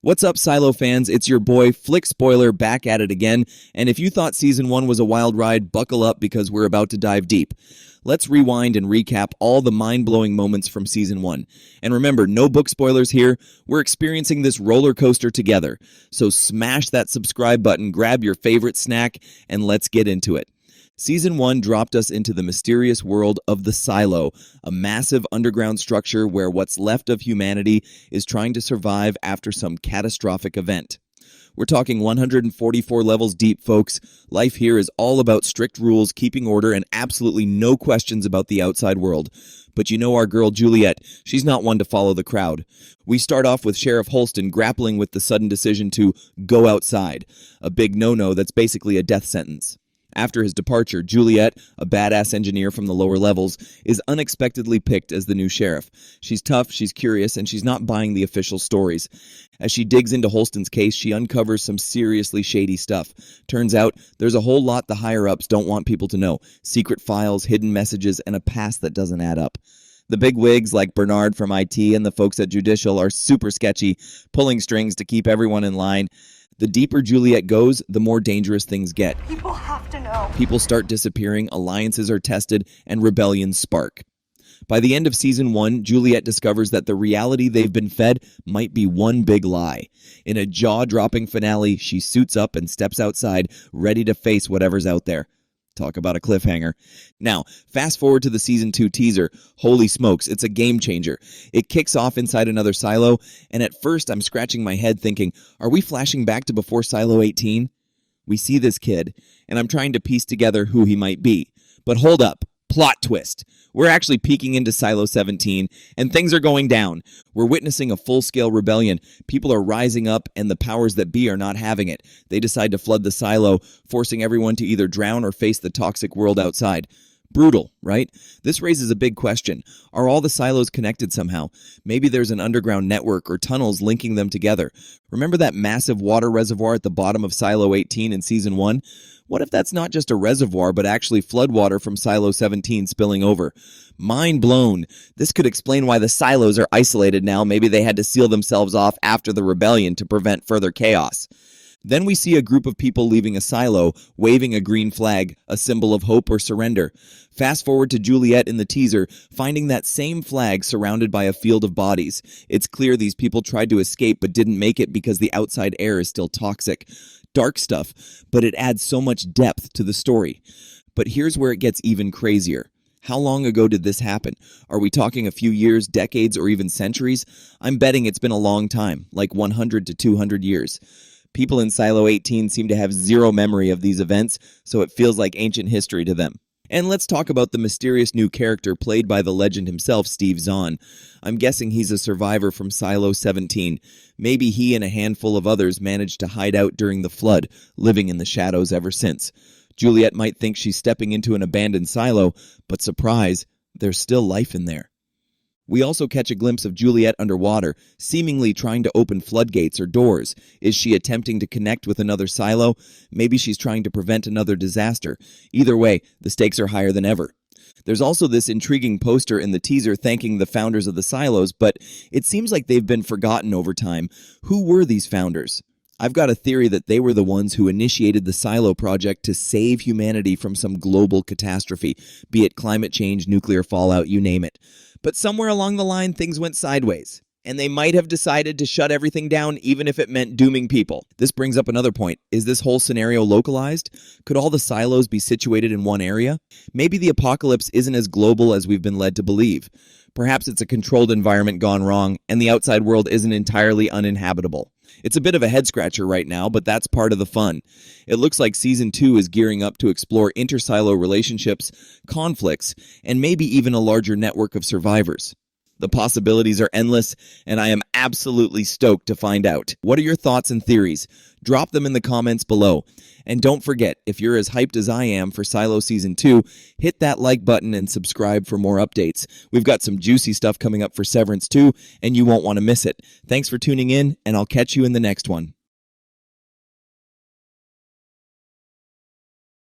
What's up, Silo fans? It's your boy, Flick Spoiler, back at it again. And if you thought Season 1 was a wild ride, buckle up because we're about to dive deep. Let's rewind and recap all the mind-blowing moments from Season 1. And remember, no book spoilers here. We're experiencing this roller coaster together. So smash that subscribe button, grab your favorite snack, and let's get into it. Season 1 dropped us into the mysterious world of the Silo, a massive underground structure where what's left of humanity is trying to survive after some catastrophic event. We're talking 144 levels deep, folks. Life here is all about strict rules, keeping order, and absolutely no questions about the outside world. But you know our girl Juliette, she's not one to follow the crowd. We start off with Sheriff Holston grappling with the sudden decision to go outside, a big no-no that's basically a death sentence. After his departure, Juliette, a badass engineer from the lower levels, is unexpectedly picked as the new sheriff. She's tough, she's curious, and she's not buying the official stories. As she digs into Holston's case, she uncovers some seriously shady stuff. Turns out, there's a whole lot the higher-ups don't want people to know. Secret files, hidden messages, and a past that doesn't add up. The big wigs like Bernard from IT and the folks at Judicial are super sketchy, pulling strings to keep everyone in line. The deeper Juliette goes, the more dangerous things get. People have to know. People start disappearing, alliances are tested, and rebellions spark. By the end of Season 1, Juliette discovers that the reality they've been fed might be one big lie. In a jaw-dropping finale, she suits up and steps outside, ready to face whatever's out there. Talk about a cliffhanger. Now, fast forward to the Season 2 teaser. Holy smokes, it's a game changer. It kicks off inside another silo, and at first I'm scratching my head thinking, are we flashing back to before Silo 18? We see this kid, and I'm trying to piece together who he might be. But hold up. Plot twist. We're actually peeking into Silo 17, and things are going down. We're witnessing a full-scale rebellion. People are rising up, and the powers that be are not having it. They decide to flood the silo, forcing everyone to either drown or face the toxic world outside. Brutal, right? This raises a big question. Are all the silos connected somehow? Maybe there's an underground network or tunnels linking them together. Remember that massive water reservoir at the bottom of Silo 18 in Season 1? What if that's not just a reservoir, but actually floodwater from Silo 17 spilling over? Mind blown. This could explain why the silos are isolated now. Maybe they had to seal themselves off after the rebellion to prevent further chaos. Then we see a group of people leaving a silo, waving a green flag, a symbol of hope or surrender. Fast forward to Juliette in the teaser, finding that same flag surrounded by a field of bodies. It's clear these people tried to escape but didn't make it because the outside air is still toxic. Dark stuff, but it adds so much depth to the story. But here's where it gets even crazier. How long ago did this happen? Are we talking a few years, decades, or even centuries? I'm betting it's been a long time, like 100 to 200 years. People in Silo 18 seem to have zero memory of these events, so it feels like ancient history to them. And let's talk about the mysterious new character played by the legend himself, Steve Zahn. I'm guessing he's a survivor from Silo 17. Maybe he and a handful of others managed to hide out during the flood, living in the shadows ever since. Juliette might think she's stepping into an abandoned silo, but surprise, there's still life in there. We also catch a glimpse of Juliette underwater, seemingly trying to open floodgates or doors. Is she attempting to connect with another silo? Maybe she's trying to prevent another disaster. Either way, the stakes are higher than ever. There's also this intriguing poster in the teaser thanking the founders of the silos, but it seems like they've been forgotten over time. Who were these founders? I've got a theory that they were the ones who initiated the Silo project to save humanity from some global catastrophe, be it climate change, nuclear fallout, you name it. But somewhere along the line, things went sideways, and they might have decided to shut everything down even if it meant dooming people. This brings up another point. Is this whole scenario localized? Could all the silos be situated in one area? Maybe the apocalypse isn't as global as we've been led to believe. Perhaps it's a controlled environment gone wrong, and the outside world isn't entirely uninhabitable. It's a bit of a head-scratcher right now, but that's part of the fun. It looks like Season 2 is gearing up to explore inter-silo relationships, conflicts, and maybe even a larger network of survivors. The possibilities are endless, and I am absolutely stoked to find out. What are your thoughts and theories? Drop them in the comments below. And don't forget, if you're as hyped as I am for Silo Season 2, hit that like button and subscribe for more updates. We've got some juicy stuff coming up for Severance too, and you won't want to miss it. Thanks for tuning in, and I'll catch you in the next one.